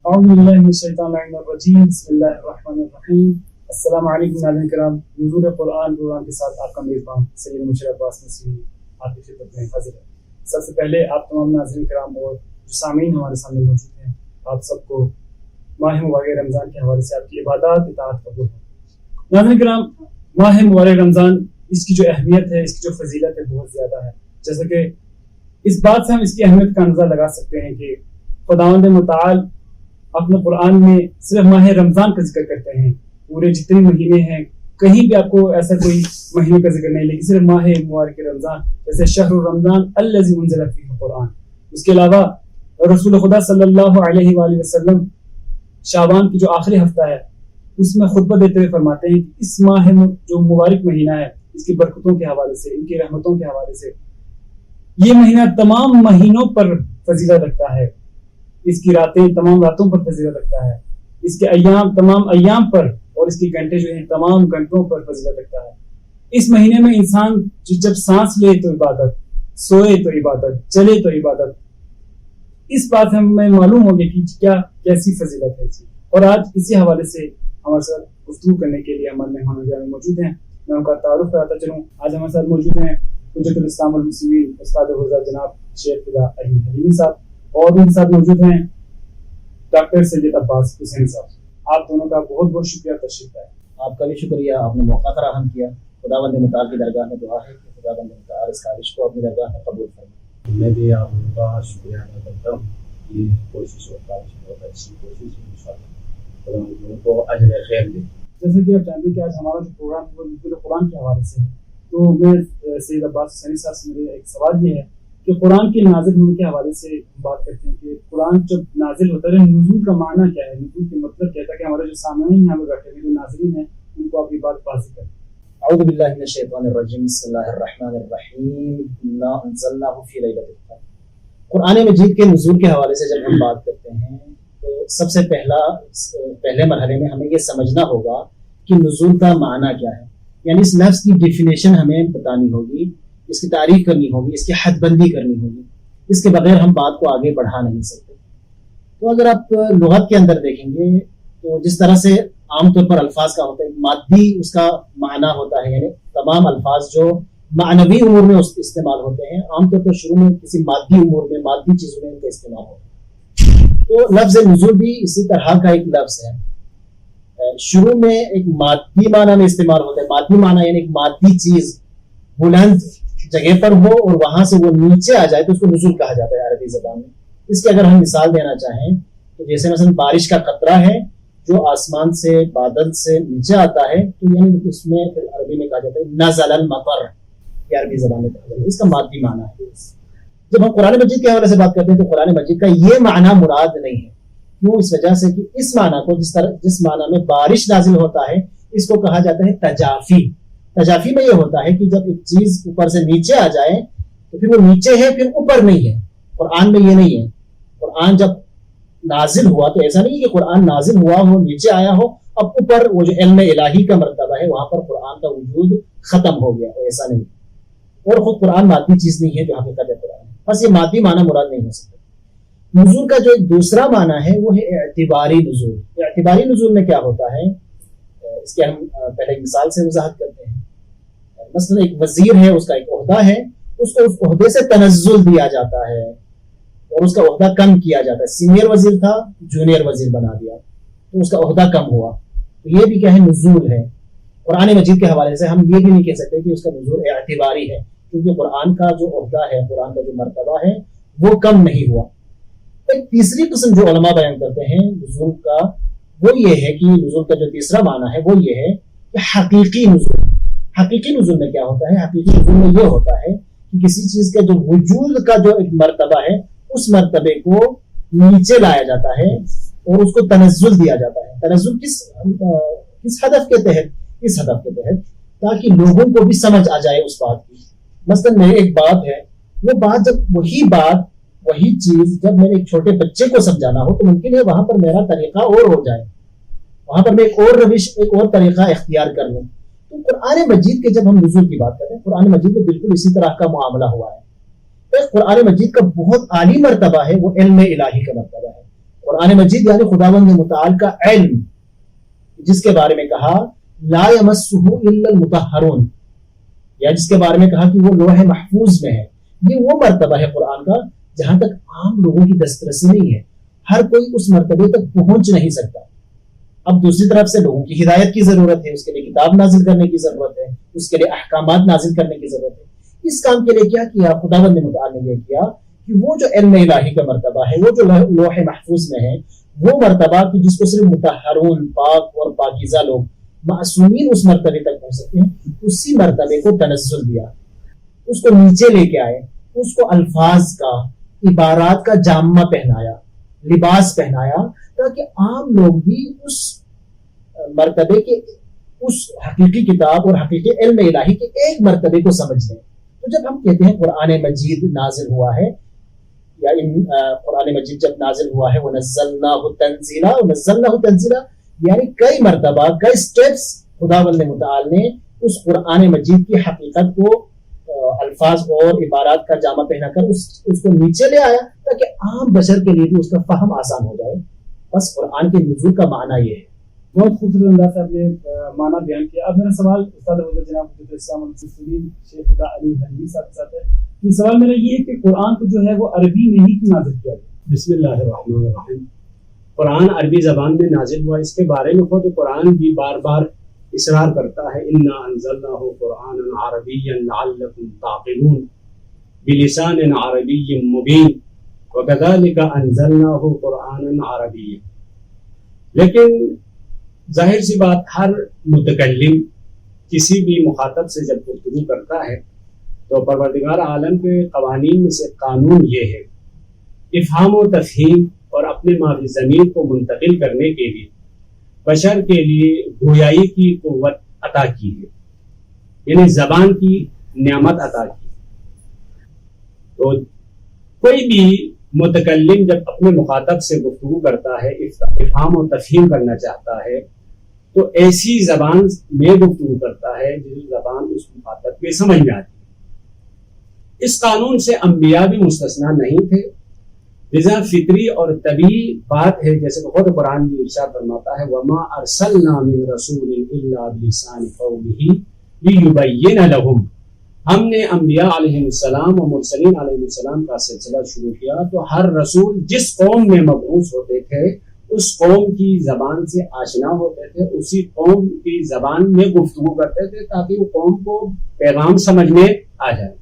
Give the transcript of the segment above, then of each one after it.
اعوذ باللہ من الشیطان الرجیم بسم اللہ الرحمن الرحیم۔ السلام علیکم ناظرین کرام، نزول قرآن پروگرام کے ساتھ آپ کا میزبان سید مشرف عباس نصری آپ کی خدمت میں حاضر ہے۔ سب سے پہلے آپ تمام ناظرین کرام اور جو سامعین ہمارے سامنے موجود ہیں، آپ سب کو ماہ مبارک رمضان کے حوالے سے آپ کی عبادات اطاعت قبول ہو۔ ناظرین کرام، ماہ مبارک رمضان، اس کی جو اہمیت ہے، اس کی جو فضیلت ہے، بہت زیادہ ہے۔ جیسا کہ اس بات سے ہم اس کی اہمیت کا اندازہ لگا سکتے ہیں کہ خداوند متعال اپنے قرآن میں صرف ماہ رمضان کا ذکر کرتے ہیں، پورے جتنے مہینے ہیں کہیں بھی آپ کو ایسا کوئی مہینے کا ذکر نہیں، لیکن صرف ماہ مبارک رمضان، جیسے شہر رمضان الذی انزل فیہ القرآن۔ اس کے علاوہ رسول خدا صلی اللہ علیہ وآلہ وسلم شعبان کی جو آخری ہفتہ ہے اس میں خطبہ دیتے ہوئے فرماتے ہیں کہ اس ماہ جو مبارک مہینہ ہے، اس کی برکتوں کے حوالے سے، ان کی رحمتوں کے حوالے سے، یہ مہینہ تمام مہینوں پر فضیلت رکھتا ہے، اس کی راتیں تمام راتوں پر فضیلت رکھتا ہے، اس کے ایام تمام ایام پر، اور اس کی گھنٹے جو ہیں تمام گھنٹوں پر فضیلت رکھتا ہے۔ اس مہینے میں انسان جب سانس لے تو عبادت، سوئے تو عبادت، چلے تو عبادت۔ اس بات ہمیں معلوم ہو گیا کہ کیا کیسی فضیلت ہے اس کی۔ اور آج اسی حوالے سے ہمارے ساتھ گفتگو کرنے کے لیے ہمارے مہمان گرامی موجود ہیں۔ میں ان کا تعارف کراتا چلوں۔ آج ہمارے ساتھ موجود ہیں حجت الاسلام والمسلمین استاد حضرت جناب شیخ فدا علی حلیمی صاحب، اور ان ساتھ موجود ہیں ڈاکٹر سید عباس حسین صاحب۔ آپ دونوں کا بہت بہت شکریہ تشریف لائے۔ آپ کا بھی شکریہ، آپ نے موقع فراہم کیا۔ خداوند متعال کی درگاہ میں دعا ہے کہ خداوند متعال اس کاوش کو اپنی درگاہ میں قبول فرمائے۔ میں بھی آپ کا شکریہ ادا کرتا ہوں۔ یہ کوشش اور کاوش بہت اچھی کوشش ہے، انشاءاللہ خدا ان کو اجر خیر دے۔ جیسے کہ آپ جانتے ہیں کہ آج ہمارا جو پروگرام ہے وہ نزول قرآن کے حوالے سے ہے، تو میں سید عباس حسین صاحب سے میرا ایک سوال یہ ہے کہ قرآن کے نازل ہونے کے حوالے سے بات کرتے ہیں کہ قرآن جب نازل ہوتا ہے نزول کا معنی کیا ہے، نزول کے مطلب کیا ہے، تاکہ ہمارے جو سامعین یہاں پہ بیٹھے ہوئے جو ناظرین ہیں ان کو آپ یہ بات واضح کریں۔ اعوذ باللہ من الشیطان الرجیم، بسم اللہ الرحمن الرحیم، انا انزلناہ فی لیلۃ القدر۔ قرآن مجید کے نزول کے حوالے سے جب ہم بات کرتے ہیں تو سب سے پہلے مرحلے میں ہمیں یہ سمجھنا ہوگا کہ نزول کا معنی کیا ہے، یعنی اس لفظ کی ڈیفینیشن ہمیں بتانی ہوگی، اس کی تعریف کرنی ہوگی، اس کی حد بندی کرنی ہوگی۔ اس کے بغیر ہم بات کو آگے بڑھا نہیں سکتے۔ تو اگر آپ لغت کے اندر دیکھیں گے تو جس طرح سے عام طور پر الفاظ کا ہوتا ہے، مادی اس کا معنی ہوتا ہے، یعنی تمام الفاظ جو معنوی امور میں استعمال ہوتے ہیں، عام طور پر شروع میں کسی مادی امور میں، مادی چیزوں میں ان کا استعمال ہوتا ہے۔ تو لفظ نزول بھی اسی طرح کا ایک لفظ ہے، شروع میں ایک مادی معنی میں استعمال ہوتا ہے۔ مادی معنی یعنی ایک مادی چیز بلند جگہ پر ہو اور وہاں سے وہ نیچے آ جائے تو اس کو نزول کہا جاتا ہے عربی زبان میں۔ اس کی اگر ہم مثال دینا چاہیں تو جیسے مثلا بارش کا قطرہ ہے جو آسمان سے، بادل سے نیچے آتا ہے، تو یعنی اس میں پھر عربی میں کہا جاتا ہے نزل المطر، یہ عربی زبان میں کہا جاتا ہے، اس کا مادی معنی ہے۔ جب ہم قرآن مجید کے حوالے سے بات کرتے ہیں تو قرآن مجید کا یہ معنی مراد نہیں ہے، کیوں؟ اس وجہ سے کہ اس معنی کو جس معنی میں بارش نازل ہوتا ہے اس کو کہا جاتا ہے تجافی۔ تجافی میں یہ ہوتا ہے کہ جب ایک چیز اوپر سے نیچے آ جائے تو پھر وہ نیچے ہے، پھر اوپر نہیں ہے۔ قرآن میں یہ نہیں ہے۔ قرآن جب نازل ہوا تو ایسا نہیں کہ قرآن نازل ہوا ہو، نیچے آیا ہو، اب اوپر وہ جو علم الہی کا مرتبہ ہے وہاں پر قرآن کا وجود ختم ہو گیا، ایسا نہیں۔ اور خود قرآن مادی چیز نہیں ہے جو حقیقت ہے قرآن، بس یہ مادی معنی مراد نہیں ہو سکتا۔ نزول کا جو ایک دوسرا معنی ہے وہ ہے اعتباری نزول۔ اعتباری نزول میں کیا ہوتا ہے، اس کے ہم پہلے ایک مثال سے وضاحت کرتے ہیں۔ مثلا ایک وزیر ہے، اس کا ایک عہدہ ہے، اس کو اس عہدے سے تنزل دیا جاتا ہے اور اس کا عہدہ کم کیا جاتا ہے۔ سینئر وزیر تھا، جونیئر وزیر بنا دیا تو اس کا عہدہ کم ہوا، تو یہ بھی کیا ہے، نزول ہے۔ قرآن مجید کے حوالے سے ہم یہ بھی نہیں کہہ سکتے کہ اس کا نزول اعتباری ہے، کیونکہ قرآن کا جو عہدہ ہے، قرآن کا جو مرتبہ ہے وہ کم نہیں ہوا۔ ایک تیسری قسم جو علماء بیان کرتے ہیں نزول کا، وہ یہ ہے کہ نزول کا جو تیسرا معنی ہے وہ یہ ہے کہ حقیقی نزول. حقیقی نزول میں کیا ہوتا ہے؟ حقیقی نزول میں یہ ہوتا ہے کہ کسی چیز کا جو وجود کا جو ایک مرتبہ ہے اس مرتبے کو نیچے لایا جاتا ہے اور اس کو تنزل دیا جاتا ہے. تنزل کس ہدف کے تحت؟ اس ہدف کے تحت تاکہ لوگوں کو بھی سمجھ آ جائے اس بات کی. مثلا میں ایک بات ہے، وہ بات جب وہی چیز جب میں ایک چھوٹے بچے کو سمجھانا ہو تو ممکن ہے وہاں پر میرا طریقہ اور ہو جائے، وہاں پر میں ایک اور روش ایک اور طریقہ اختیار کر لوں. تو قرآن مجید کے جب ہم نزول کی بات کریں، قرآن مجید میں بالکل اسی طرح کا معاملہ ہوا ہے. قرآن مجید کا بہت عالی مرتبہ ہے، وہ علم الہی کا مرتبہ ہے. قرآن مجید یعنی خداوند متعال کا علم، جس کے بارے میں کہا لا یمسہ الا المطہرون، یا جس کے بارے میں کہا کہ وہ لوح محفوظ میں ہے. یہ وہ مرتبہ ہے قرآن کا جہاں تک عام لوگوں کی دسترسی نہیں ہے، ہر کوئی اس مرتبے تک پہنچ نہیں سکتا. اب دوسری طرف سے لوگوں کی ہدایت کی ضرورت ہے، اس کے لیے کتاب نازل کرنے کی ضرورت ہے، اس کے لیے احکامات نازل کرنے کی ضرورت ہے. اس کام کے لیے کیا کیا خداوند متعال نے؟ یہ کیا کہ وہ جو علم الہی کا مرتبہ ہے، وہ جو لوح محفوظ میں ہے، وہ مرتبہ کہ جس کو صرف مطہرون، پاک اور پاکیزہ لوگ، معصومین اس مرتبے تک پہنچ سکتے ہیں، اسی مرتبے کو تنزل دیا، اس کو نیچے لے کے آئے، اس کو الفاظ کا، عبارات کا جامہ پہنایا، لباس پہنایا، تاکہ عام لوگ بھی اس مرتبے کے، اس حقیقی کتاب اور حقیقی علم الہی کے ایک مرتبے کو سمجھ لیں. تو جب ہم کہتے ہیں قرآن مجید نازل ہوا ہے، یا قرآن مجید جب نازل ہوا ہے وَنَزَّلْنَاهُ تَنزِيلًا، وَنَزَّلْنَاهُ تَنزِيلًا، یعنی کئی مرتبہ، کئی سٹیپس خداوند متعال نے اس قرآن مجید کی حقیقت کو الفاظ اور عبارات کا جامہ پہنا کر اس کو نیچے لے آیا تاکہ عام بشر کے لیے بھی اس کا فہم آسان ہو جائے. بس قرآن کے نزول کا معنی یہ ہے. بہت خوبصورت انداز سے آپ نے معنی بیان کیا. اب میرا سوال استاد حضرت جناب حضرت اسلام المسلمین شیخ خدا علی حنوی صاحب کے ساتھ ہے. یہ سوال میرا یہ ہے کہ قرآن کو جو ہے وہ عربی میں ہی کیوں نازل کیا گیا؟ بسم اللہ الرحمن الرحیم. قرآن عربی زبان میں نازل ہوا، اس کے بارے میں خود قرآن بھی بار بار اصرار کرتا ہے، انا انزلناہ قرآنا عربیا لعلکم تعقلون بلسان عربی مبین وکذالک انزلناہ قرآنا عربیا. لیکن ظاہر سی بات، ہر متکلم کسی بھی مخاطب سے جب گفتگو کرتا ہے تو پروردگار عالم کے قوانین میں سے قانون یہ ہے، افہام و تفہیم اور اپنے ماضی ضمیر کو منتقل کرنے کے لیے بشر کے لیے گویائی کی قوت عطا کی ہے، یعنی زبان کی نعمت عطا کی. تو کوئی بھی متکلم جب اپنے مخاطب سے گفتگو کرتا ہے، افہام و تفہیم کرنا چاہتا ہے، تو ایسی زبان میں گفتگو کرتا ہے جس زبان اس مخاطب کے سمجھ میں آتی ہے. اس قانون سے انبیاء بھی مستثنا نہیں تھے، لذا فطری اور طبیعی بات ہے، جیسے کہ خود قرآن بھی ارشاد فرماتا ہے وَمَا أَرْسَلْنَا مِن رَسُولٍ إِلَّا بِلِسَانِ قَوْمِهِ لِيُبَيِّنَ لَهُمْ. ہم نے انبیاء علیہ السلام اور مرسلین علیہ السلام کا سلسلہ شروع کیا تو ہر رسول جس قوم میں مبعوث ہوتے تھے اس قوم کی زبان سے آشنا ہوتے تھے، اسی قوم کی زبان میں گفتگو کرتے تھے تاکہ وہ قوم کو پیغام سمجھ میں آ جائے.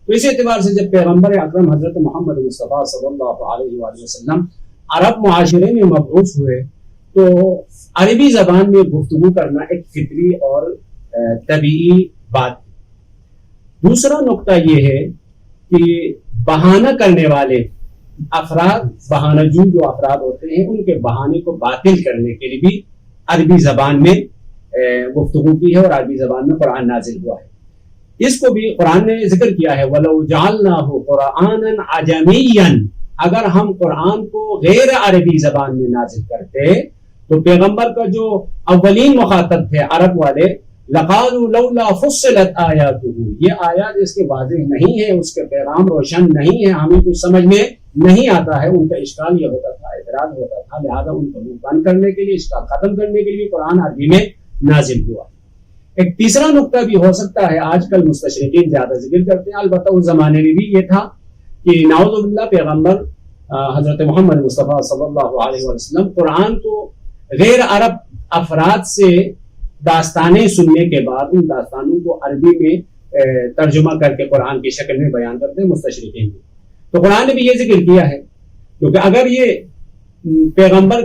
تو اس اعتبار سے جب پیغمبر اکرم حضرت محمد مصطفیٰ صلی اللہ علیہ وآلہ وسلم عرب معاشرے میں مبعوث ہوئے تو عربی زبان میں گفتگو کرنا ایک فطری اور طبیعی بات ہے. دوسرا نقطہ یہ ہے کہ بہانہ کرنے والے افراد، بہانہ جو افراد ہوتے ہیں، ان کے بہانے کو باطل کرنے کے لیے بھی عربی زبان میں گفتگو کی ہے اور عربی زبان میں قرآن نازل ہوا ہے. اس کو بھی قرآن نے ذکر کیا ہے وَلَوْ جَعَلْنَاهُ قُرْآنًا عَجَمِيًّا، اگر ہم قرآن کو غیر عربی زبان میں نازل کرتے تو پیغمبر کا جو اولین مخاطب تھے عرب والے، لَقَالُوا لَوْلَا فُصِّلَتْ آيَاتُهُ، یہ آیات اس کے واضح نہیں ہے، اس کے پیغام روشن نہیں ہے، ہمیں کچھ سمجھ میں نہیں آتا ہے. ان کا اشکال یہ ہوتا تھا، اعتراض ہوتا تھا، لہذا ان کو منہ بند کرنے کے لیے، اشکال ختم کرنے کے لیے قرآن عربی میں نازل ہوا. ایک تیسرا نقطہ بھی ہو سکتا ہے، آج کل مستشرقین زیادہ ذکر کرتے ہیں، البتہ اس زمانے میں بھی یہ تھا کہ نعوذ باللہ پیغمبر حضرت محمد مصطفیٰ صلی اللہ علیہ وسلم قرآن کو غیر عرب افراد سے داستانیں سننے کے بعد ان داستانوں کو عربی میں ترجمہ کر کے قرآن کی شکل میں بیان کرتے ہیں مستشرقین بھی. تو قرآن نے بھی یہ ذکر کیا ہے، کیونکہ اگر یہ پیغمبر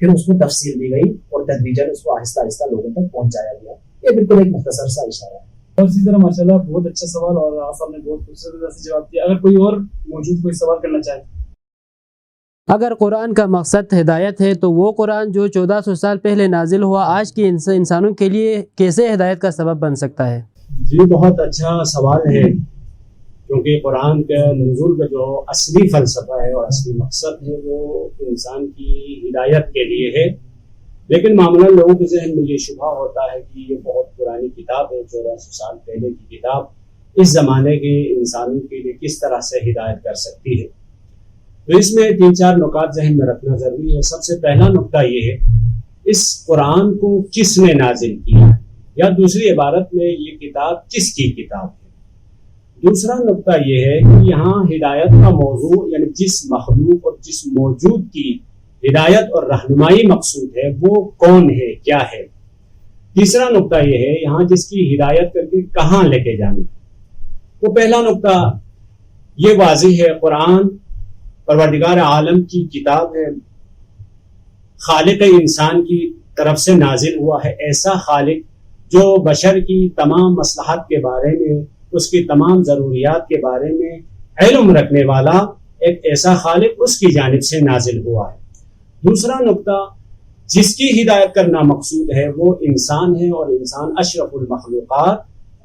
پھر اس کو تفصیل دی گئی اور تدریجاً اس کو آہستہ آہستہ لوگوں تک پہنچایا گیا. یہ بالکل ایک مختصر سا اشارہ ہے. اور اسی طرح ماشاءاللہ بہت اچھا سوال اور آپ صاحب نے بہت خوبصورت طرح سے جواب دیا. اگر کوئی اور موجود کوئی سوال کرنا چاہے. اگر قرآن کا مقصد ہدایت ہے تو وہ قرآن جو 1400 سال پہلے نازل ہوا آج کے انسانوں کے لیے کیسے ہدایت کا سبب بن سکتا ہے؟ جی بہت اچھا سوال ہے، کیونکہ قرآن کا نزول کا جو اصلی فلسفہ ہے اور اصلی مقصد ہے وہ انسان کی ہدایت کے لیے ہے. لیکن معمولاً لوگوں کے ذہن میں یہ شبہ ہوتا ہے کہ یہ بہت پرانی کتاب ہے، 1400 سال پہلے کی کتاب اس زمانے کے انسانوں کے لیے کس طرح سے ہدایت کر سکتی ہے. تو اس میں 3-4 نکات ذہن میں رکھنا ضروری ہے. سب سے پہلا نقطہ یہ ہے اس قرآن کو کس نے نازل کیا ہے، یا دوسری عبارت میں یہ کتاب کس کی کتاب ہے. دوسرا نقطہ یہ ہے کہ یہاں ہدایت کا موضوع یعنی جس مخلوق اور جس موجود کی ہدایت اور رہنمائی مقصود ہے وہ کون ہے، کیا ہے. تیسرا نقطہ یہ ہے یہاں جس کی ہدایت کر کے کہاں لے کے جانا. تو پہلا نقطہ یہ واضح ہے، قرآن پروردگار عالم کی کتاب ہے، خالق انسان کی طرف سے نازل ہوا ہے. ایسا خالق جو بشر کی تمام مصلحت کے بارے میں، اس کی تمام ضروریات کے بارے میں علم رکھنے والا ایک ایسا خالق اس کی جانب سے نازل ہوا ہے. دوسرا نقطہ جس کی ہدایت کرنا مقصود ہے وہ انسان ہے، اور انسان اشرف المخلوقات،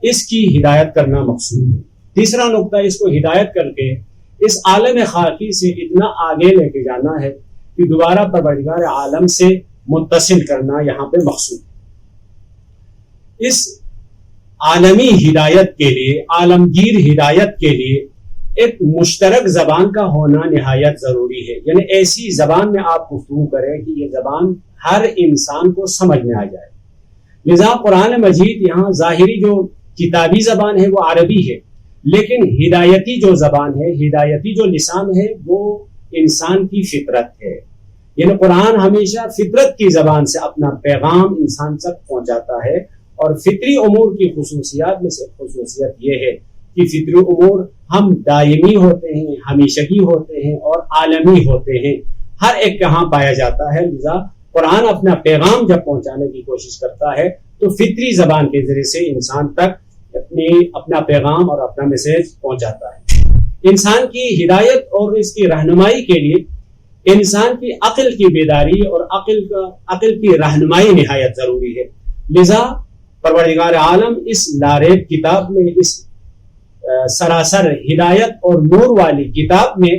اس کی ہدایت کرنا مقصود ہے. تیسرا نقطہ اس کو ہدایت کر کے اس عالم خاکی سے اتنا آگے لے کے جانا ہے کہ دوبارہ پروردگار عالم سے متصل کرنا یہاں پہ مقصود ہے. اس عالمی ہدایت کے لیے، عالمگیر ہدایت کے لیے ایک مشترک زبان کا ہونا نہایت ضروری ہے. یعنی ایسی زبان میں آپ گفتگو کریں کہ یہ زبان ہر انسان کو سمجھ میں آ جائے. لذا قرآن مجید یہاں ظاہری جو کتابی زبان ہے وہ عربی ہے، لیکن ہدایتی جو زبان ہے، ہدایتی جو لسان ہے وہ انسان کی فطرت ہے. یعنی قرآن ہمیشہ فطرت کی زبان سے اپنا پیغام انسان تک پہنچاتا ہے. اور فطری امور کی خصوصیات میں سے خصوصیت یہ ہے کہ فطری امور ہم دائمی ہوتے ہیں، ہمیشگی ہوتے ہیں اور عالمی ہوتے ہیں، ہر ایک کہاں پایا جاتا ہے. لذا قرآن اپنا پیغام جب پہنچانے کی کوشش کرتا ہے تو فطری زبان کے ذریعے سے انسان تک اپنا پیغام اور اپنا میسج پہنچاتا ہے. انسان کی ہدایت اور اس کی رہنمائی کے لیے انسان کی عقل کی بیداری اور عقل کی رہنمائی نہایت ضروری ہے. لذا پروردگار عالم اس لاریب کتاب میں، اس سراسر ہدایت اور نور والی کتاب میں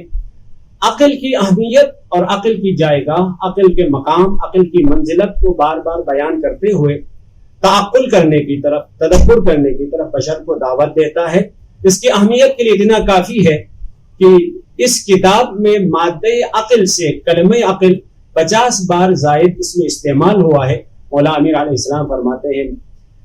عقل کی اہمیت اور عقل کی جائیگاہ، عقل کے مقام، عقل کی منزلت کو بار بار بیان کرتے ہوئے تعقل کرنے کی طرف، تدبر کرنے کی طرف بشر کو دعوت دیتا ہے. اس کی اہمیت کے لیے اتنا کافی ہے کہ اس کتاب میں مادہ عقل سے کلمہ عقل 50 بار زائد اس میں استعمال ہوا ہے. مولا امیر علیہ السلام فرماتے ہیں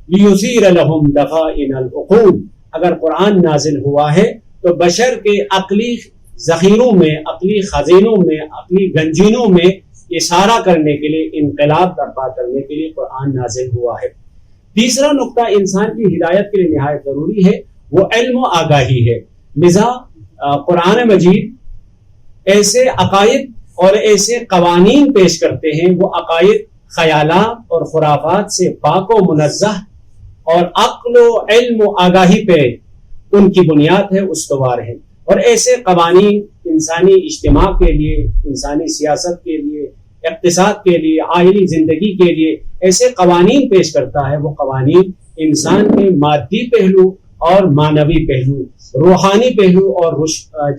لِيُثِيرَ لَهُمْ دَفَائِنَ الْعُقُولِ، اگر قرآن نازل ہوا ہے تو بشر کے عقلی ذخیروں میں، عقلی خزینوں میں، عقلی گنجینوں میں اشارہ کرنے کے لیے، انقلاب برپا کرنے کے لیے قرآن نازل ہوا ہے. تیسرا نقطہ انسان کی ہدایت کے لیے نہایت ضروری ہے وہ علم و آگاہی ہے. لذا قرآن مجید ایسے عقائد اور ایسے قوانین پیش کرتے ہیں، وہ عقائد خیالات اور خرافات سے پاک و منزہ اور عقل و علم و آگاہی پہ ان کی بنیاد ہے، استوار ہے. اور ایسے قوانین انسانی اجتماع کے لیے، انسانی سیاست کے لیے، اقتصاد کے لیے، عائلی زندگی کے لیے ایسے قوانین پیش کرتا ہے. وہ قوانین انسان کے مادی پہلو اور معنوی پہلو، روحانی پہلو اور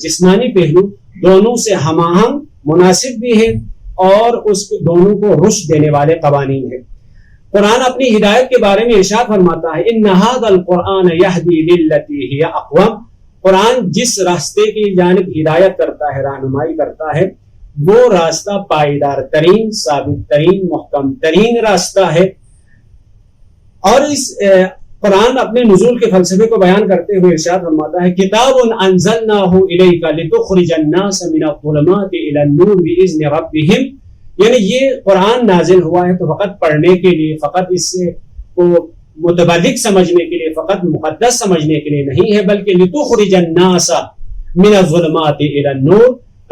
جسمانی پہلو دونوں سے ہم آہنگ، مناسب بھی ہے اور اس دونوں کو رشد دینے والے قوانین ہیں. قرآن اپنی ہدایت کے بارے میں ارشاد فرماتا ہے ان ھذا القرآن یہدی للتی ہی اقوم. قرآن جس راستے کی جانب ہدایت کرتا ہے، رہنمائی کرتا ہے، وہ راستہ پائیدار ترین، ثابت ترین، محکم ترین راستہ ہے. اور اس قرآن اپنے نزول کے فلسفے کو بیان کرتے ہوئے ارشاد فرماتا ہے کتاب انزلناہ الیک لتخرج الناس من الظلمات الی النور باذن ربہم. یعنی یہ قرآن نازل ہوا ہے تو فقط پڑھنے کے لیے، فقط اس سے کو متبرک سمجھنے کے لیے، فقط مقدس سمجھنے کے لیے نہیں ہے، بلکہ لتخرج الناس من الظلمات الی النور،